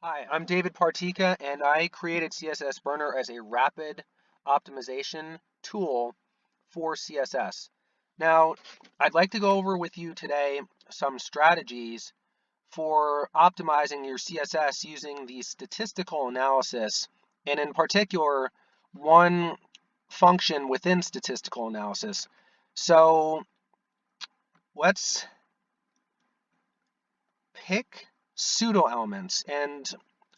Hi, I'm David Partika, and I created CSS Burner as a rapid optimization tool for CSS. Now, I'd like to go over with you today some strategies for optimizing your CSS using the statistical analysis, and in particular, one function within statistical analysis. So let's pick pseudoelements, and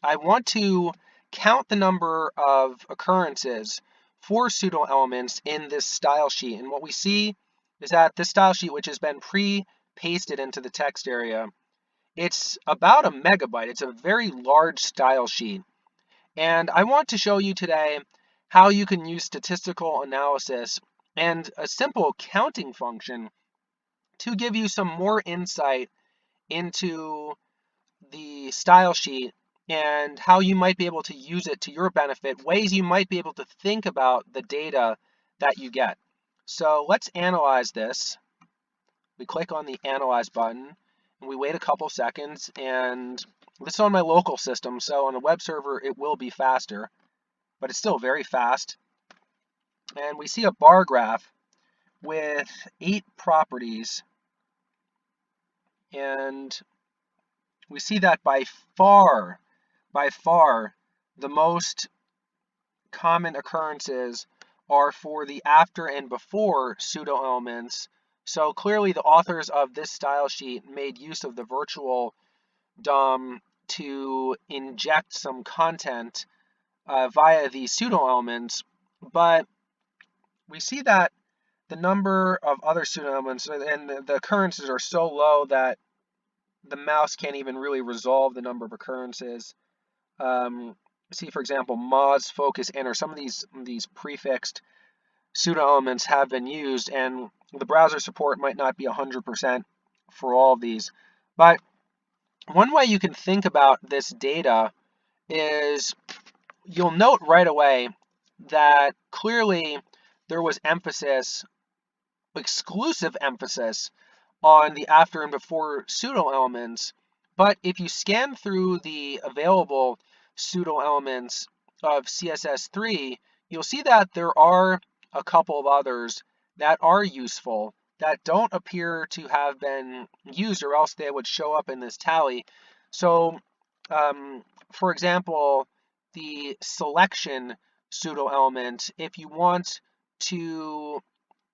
I want to count the number of occurrences for pseudoelements in this style sheet. And what we see is that this style sheet, which has been pre-pasted into the text area, it's about a megabyte. It's a very large style sheet. And I want to show you today how you can use statistical analysis and a simple counting function to give you some more insight into the style sheet and how you might be able to use it to your benefit, ways you might be able to think about the data that you get. So let's analyze this. We click on the Analyze button, and we wait a couple seconds, and this is on my local system, so on a web server it will be faster, but it's still very fast. And we see a bar graph with 8 properties, and we see that by far, the most common occurrences are for the after and before pseudoelements. So clearly the authors of this style sheet made use of the virtual DOM to inject some content via the pseudoelements, but we see that the number of other pseudoelements and the occurrences are so low that the mouse can't even really resolve the number of occurrences. See, for example, Moz, focus, enter. Some of these prefixed pseudoelements have been used, and the browser support might not be 100% for all of these. But one way you can think about this data is you'll note right away that clearly there was emphasis, exclusive emphasis, on the after and before pseudoelements. But if you scan through the available pseudoelements of CSS3, you'll see that there are a couple of others that are useful that don't appear to have been used, or else they would show up in this tally. So, for example, the selection pseudoelement, if you want to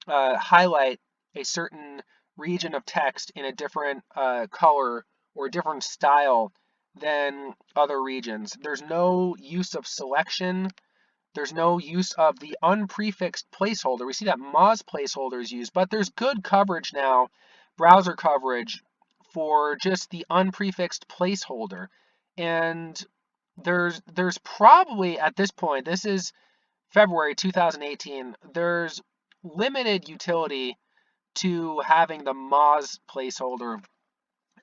highlight a certain region of text in a different color or a different style than other regions, there's no use of selection. There's no use of the unprefixed placeholder. We see that Moz placeholder is used, but there's good coverage now, browser coverage, for just the unprefixed placeholder. And there's probably, at this point, this is February 2018, there's limited utility to having the Moz placeholder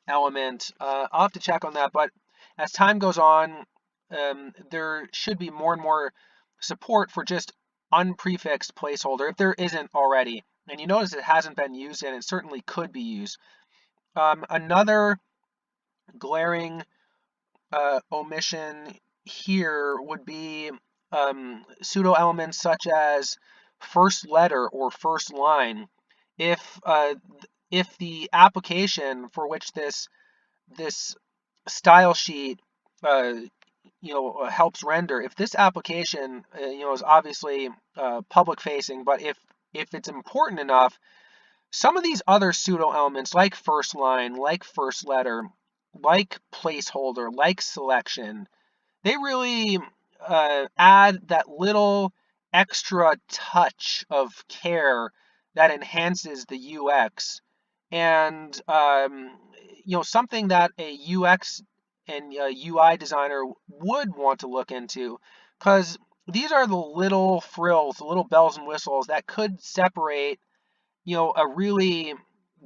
element. I'll have to check on that, but as time goes on, there should be more and more support for just unprefixed placeholder if there isn't already. And you notice it hasn't been used, and it certainly could be used. Another glaring omission here would be pseudoelements such as first letter or first line. If the application for which this style sheet helps render, if this application is obviously public facing, but if it's important enough, some of these other pseudoelements like first line, like first letter, like placeholder, like selection, they really add that little extra touch of care that enhances the UX, and something that a UX and UI designer would want to look into, because these are the little frills, the little bells and whistles that could separate a really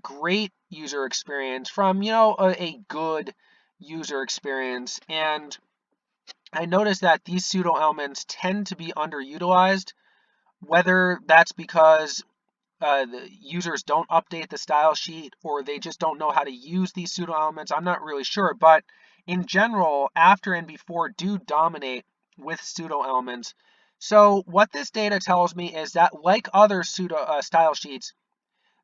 great user experience from a good user experience. And I noticed that these pseudo elements tend to be underutilized, whether that's because the users don't update the style sheet, or they just don't know how to use these pseudo elements. I'm not really sure, but in general, after and before do dominate with pseudo elements. So what this data tells me is that, like other pseudo style sheets,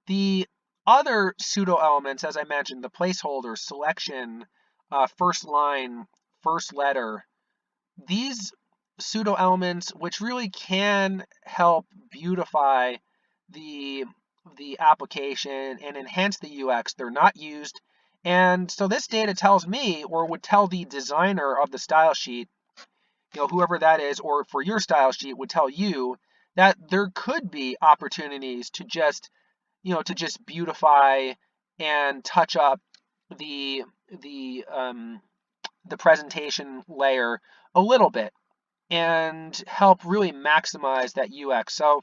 the other pseudo elements, as I mentioned, the placeholder, selection, first line, first letter, these pseudo elements, which really can help beautify the application and enhance the UX, they're not used. And so this data tells me, or would tell the designer of the style sheet, whoever that is, or for your style sheet would tell you that there could be opportunities to just, to just beautify and touch up the the presentation layer a little bit and help really maximize that UX. So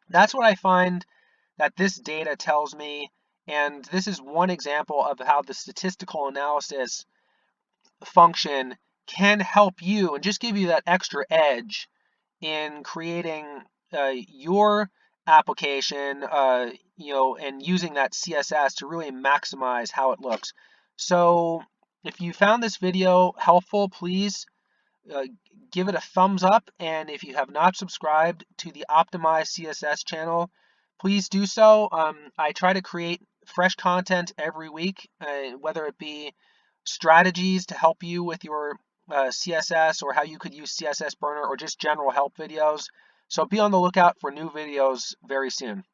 that's what I find that this data tells me. And this is one example of how the statistical analysis function can help you and just give you that extra edge in creating your application, and using that CSS to really maximize how it looks. So if you found this video helpful, please uh, give it a thumbs up, and if you have not subscribed to the Optimized CSS channel, please do so. I try to create fresh content every week, whether it be strategies to help you with your CSS, or how you could use CSS Burner, or just general help videos. So be on the lookout for new videos very soon.